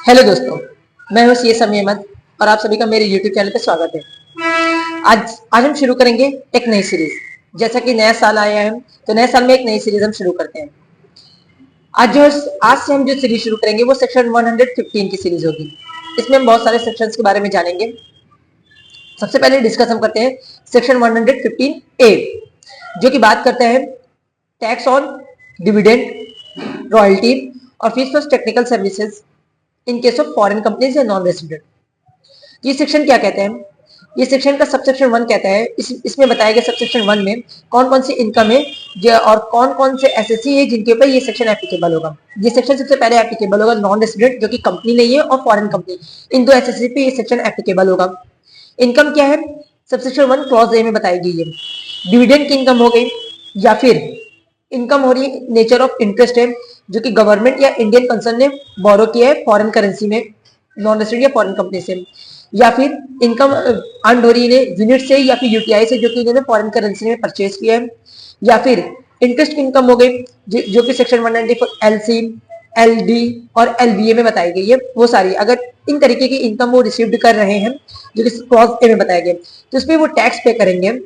Hello दोस्तों, मैं हूं सीएस अमी अहमद और आप सभी का मेरे YouTube चैनल पे स्वागत है। आज हम शुरू करेंगे एक नई सीरीज। जैसा कि नया साल आया है तो नए साल में एक नई सीरीज हम शुरू करते हैं। आज से हम जो सीरीज शुरू करेंगे वो सेक्शन 115 की सीरीज होगी। इसमें हम बहुत सारे सेक्शंस के बारे में जानेंगे। सबसे पहले डिस्कस हम करते हैं सेक्शन 115A, जो कि बात करता है टैक्स ऑन डिविडेंड, रॉयल्टी और fees for technical services in case of foreign companies या नॉन रेसिडेंट। ये सेक्शन क्या कहते हैं? ये सेक्शन का सबसेक्शन 1 कहता है, इसमें बताया गया सबसेक्शन 1 में कौन कौन सी इनकम है और कौन कौन से एसएससी है जिनके ऊपर ये सेक्शन एप्लीकेबल होगा। ये सेक्शन सबसे पहले एप्लीकेबल होगा नॉन रेसिडेंट, जो कि कंपनी नहीं है, और फॉरेन कंपनी, इन दो एसएससी पे ये सेक्शन एप्लीकेबल होगा। इनकम क्या है? सबसेक्शन 1 क्लॉज ए में बताई गई है। डिविडेंड की इनकम हो गई, या फिर इनकम हो रही नेचर ऑफ इंटरेस्ट है, जो कि गवर्नमेंट या इंडियन कंसर्न ने बोरो किया है फॉरेन करेंसी में, नॉन रेसिडेंट या फॉरेन कंपनी से, या फिर इनकम अर्न हो रही है यूनिट से या फिर यूटीआई से, जो कि इन्होंने फॉरेन करेंसी में परचेज किया है, या फिर इंटरेस्ट की इनकम हो गई जो कि सेक्शन 194 एलसी, एलडी और एलबीए में बताई गई है। वो सारी अगर इन तरीके की इनकम वो रिसीव्ड कर रहे हैं जो कि क्लॉज ए में बताया गया, तो इसमें वो टैक्स पे करेंगे।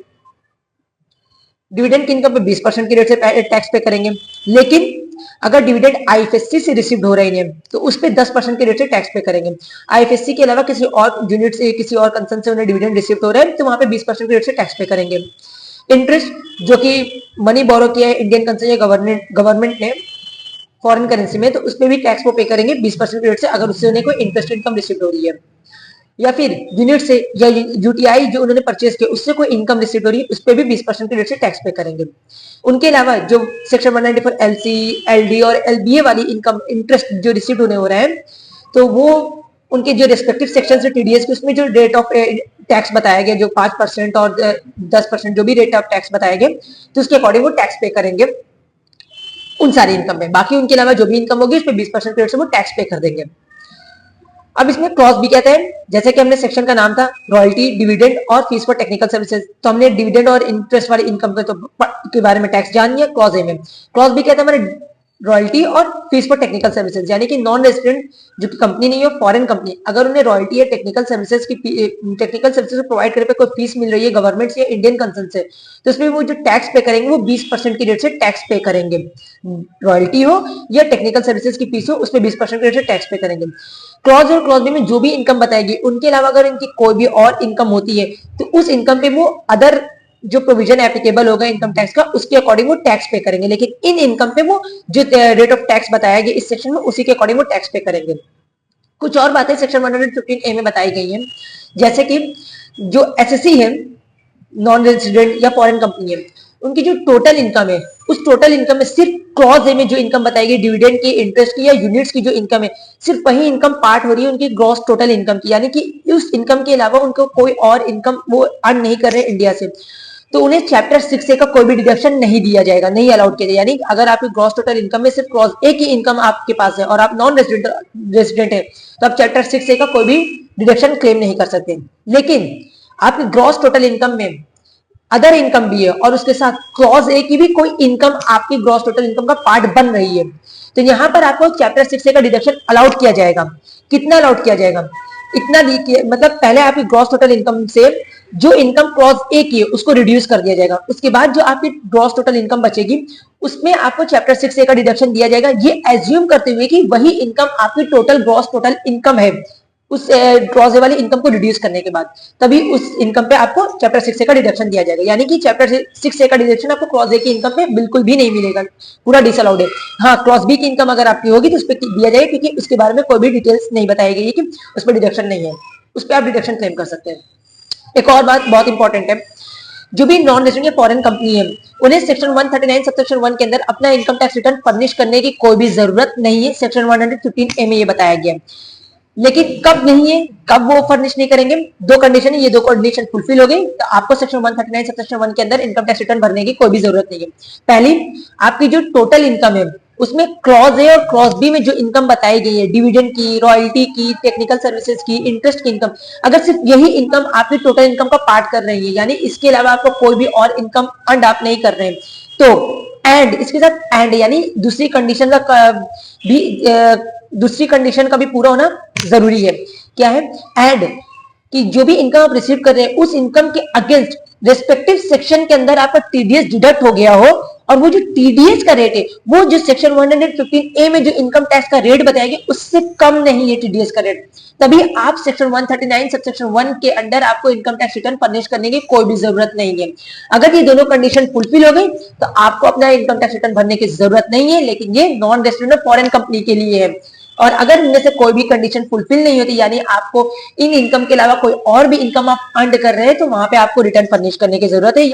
डिविडेंड की इनकम पे 20% के रेट से टैक्स पे करेंगे, लेकिन अगर डिविडेंड आईएफएससी से रिसीव्ड हो रही है तो उस पे 10% के रेट से टैक्स पे करेंगे। आईएफएससी के अलावा किसी और यूनिट से, किसी और कंसर्न से उन्हें डिविडेंड रिसीव्ड हो रहा है तो वहां पे 20% के रेट से टैक्स पे करेंगे। इंटरेस्ट जो कि मनी बोरो किया है इंडियन कंसर्न या गवर्नमेंट ने फॉरेन करेंसी में, तो उस पर भी टैक्स वो पे करेंगे 20% के रेट से, अगर उससे उन्हें कोई इंटरेस्ट इनकम रिसीव्ड हो रही है। या फिर यूनिट से या यूटीआई जो उन्होंने परचेज किया उससे कोई इनकम रिसीव हो रही है, उस पर भी 20% के रेट से टैक्स पे करेंगे। उनके अलावा जो सेक्शन 194 एलसी, एलडी और एलबीए वाली इनकम इंटरेस्ट जो रिसीव होने हो रहा है, तो वो उनके जो रेस्पेक्टिव सेक्शन से टीडीएस के उसमें जो रेट ऑफ टैक्स बताया गया, जो 5% और 10% जो भी रेट ऑफ टैक्स बताया गया, तो उसके अकॉर्डिंग वो टैक्स पे करेंगे उन सारी इनकम में। बाकी उनके अलावा जो भी इनकम होगी उस पर 20% के रेट से वो टैक्स पे कर देंगे। अब इसमें क्लॉज भी कहते हैं, जैसे कि हमने सेक्शन का नाम था रॉयल्टी, डिविडेंड और फीस फॉर टेक्निकल सर्विसेज, तो हमने डिविडेंड और इंटरेस्ट वाली इनकम के बारे में टैक्स जान लिया। क्लॉज ए में क्लॉज भी कहते हैं हमारे रॉयल्टी और फीस फॉर टेक्निकल सर्विसेज, यानी कि नॉन रेसिडेंट जो कि कंपनी नहीं है, फॉरेन कंपनी, अगर उन्हें रॉयल्टी या टेक्निकल सर्विसेज प्रोवाइड करे पे कोई फीस मिल रही है गवर्नमेंट से या इंडियन कंसर्न से, तो उसमें वो जो टैक्स पे करेंगे वो 20% की रेट से टैक्स पे करेंगे। रॉयल्टी हो या टेक्निकल सर्विसेज की फीस हो, उस पर 20% की रेट से टैक्स पे करेंगे। क्लॉज और क्लॉज बी में जो भी इनकम बताएगी, उनके अलावा अगर इनकी कोई भी और इनकम होती है तो उस इनकम पे वो अदर जो प्रोविजन एप्लीकेबल होगा इनकम टैक्स का, उसके अकॉर्डिंग वो टैक्स पे करेंगे, लेकिन इन इनकम पे वो जो रेट ऑफ टैक्स बताया गया इस सेक्शन में उसी के अकॉर्डिंग वो टैक्स पे करेंगे। कुछ और बातें सेक्शन 115A में बताई गई हैं, जैसे कि जो एसएससी है, नॉन रेजिडेंट या फॉरेन कंपनी है, उनकी जो टोटल इनकम है उस टोटल इनकम में सिर्फ क्लॉज ए में जो इनकम बताएगी डिविडेंड की, इंटरेस्ट की या यूनिट्स की जो इनकम है, सिर्फ वही इनकम पार्ट हो रही है उनकी ग्रॉस टोटल इनकम की, यानी कि उस इनकम के अलावा उनको कोई और इनकम वो अर्न नहीं कर रहे इंडिया से, तो उन्हें चैप्टर 6A का कोई भी डिडक्शन नहीं दिया जाएगा, नहीं अलाउड किया जाएगा। यानी अगर आपकी ग्रॉस टोटल इनकम में सिर्फ क्लॉज ए की इनकम आपके पास है और आप नॉन रेजिडेंट है, तो आप चैप्टर 6A का कोई भी डिडक्शन क्लेम नहीं कर सकते। लेकिन आपकी ग्रॉस टोटल इनकम में अदर इनकम भी है और उसके साथ क्लॉज ए की भी कोई इनकम आपकी ग्रॉस टोटल इनकम का पार्ट बन रही है, तो यहां पर आपको चैप्टर 6A का डिडक्शन अलाउड किया जाएगा। कितना अलाउड किया जाएगा? इतना मतलब पहले आपकी ग्रॉस टोटल इनकम से जो इनकम क्लॉज ए की है उसको रिड्यूस कर दिया जाएगा, उसके बाद जो आपकी ग्रॉस टोटल इनकम बचेगी उसमें आपको चैप्टर 6A का डिडक्शन दिया जाएगा, ये एज्यूम करते हुए कि वही इनकम आपकी टोटल ग्रॉस टोटल इनकम है। उस क्लॉज ए वाली इनकम को रिड्यूस करने के बाद तभी उस इनकम पे आपको चैप्टर 6A का डिडक्शन दिया जाएगा, यानी कि चैप्टर 6A का डिडक्शन आपको क्लॉज ए की इनकम पे बिल्कुल भी नहीं मिलेगा, पूरा डिसअलाउड है। हाँ, क्लॉज बी की इनकम अगर आपकी होगी तो उस पर दिया जाएगा, क्योंकि उसके बारे में कोई भी डिटेल्स नहीं बताई गई है कि उस पर डिडक्शन नहीं है, उस पर आप डिडक्शन क्लेम कर सकते हैं। एक और बात बहुत इंपॉर्टेंट है, जो भी नॉन रेजिडेंट या फॉरेन कंपनी है उन्हें सेक्शन 139 सबसेक्शन 1 के अंदर अपना इनकम टैक्स रिटर्न फर्निश करने की कोई भी जरूरत नहीं है, सेक्शन 115A में ये बताया गया है। लेकिन कब नहीं है, कब वो फर्निश नहीं करेंगे? दो कंडीशन है, ये दो कंडीशन फुलफिल हो गई तो आपको सेक्शन 139 सबसेक्शन 1 के अंदर इनकम टैक्स रिटर्न भरने की कोई भी जरूरत नहीं है। पहली, आपकी जो टोटल इनकम है उसमें क्लॉज ए और क्लॉज बी में जो इनकम बताई गई है, डिविडेंड की, रॉयल्टी की, टेक्निकल सर्विसेज की, इंटरेस्ट की इनकम, अगर सिर्फ यही इनकम आपकी टोटल इनकम का पार्ट कर रही है, यानी इसके अलावा आपको कोई भी और इनकम अर्न आप नहीं कर रहे हैं, तो एंड इसके साथ एंड यानी दूसरी कंडीशन का भी पूरा होना जरूरी है। क्या है? ऐड कि जो भी इनकम आप रिसीव कर रहे हैं उस इनकम के अगेंस्ट रेस्पेक्टिव सेक्शन के अंदर आपका टीडीएस डिडक्ट हो गया हो, और वो जो टीडीएस का रेट है वो जो सेक्शन 115A में जो इनकम टैक्स का रेट बताया गया उससे कम नहीं है टीडीएस का रेट, तभी आप सेक्शन 139 सब सेक्शन 1 के अंडर आपको इनकम टैक्स रिटर्न फर्निश करने की कोई भी जरूरत नहीं है। अगर ये दोनों कंडीशन फुलफिल हो गई तो आपको अपना इनकम टैक्स रिटर्न भरने की जरूरत नहीं है, लेकिन ये नॉन रेजिडेंट फॉरेन कंपनी के लिए है। और अगर इनमें से कोई भी कंडीशन फुलफिल नहीं होती, यानी आपको इन इनकम के अलावा कोई और भी इनकम आप अर्न कर रहे हैं, तो वहां पे आपको रिटर्न फर्निश करने की जरूरत है।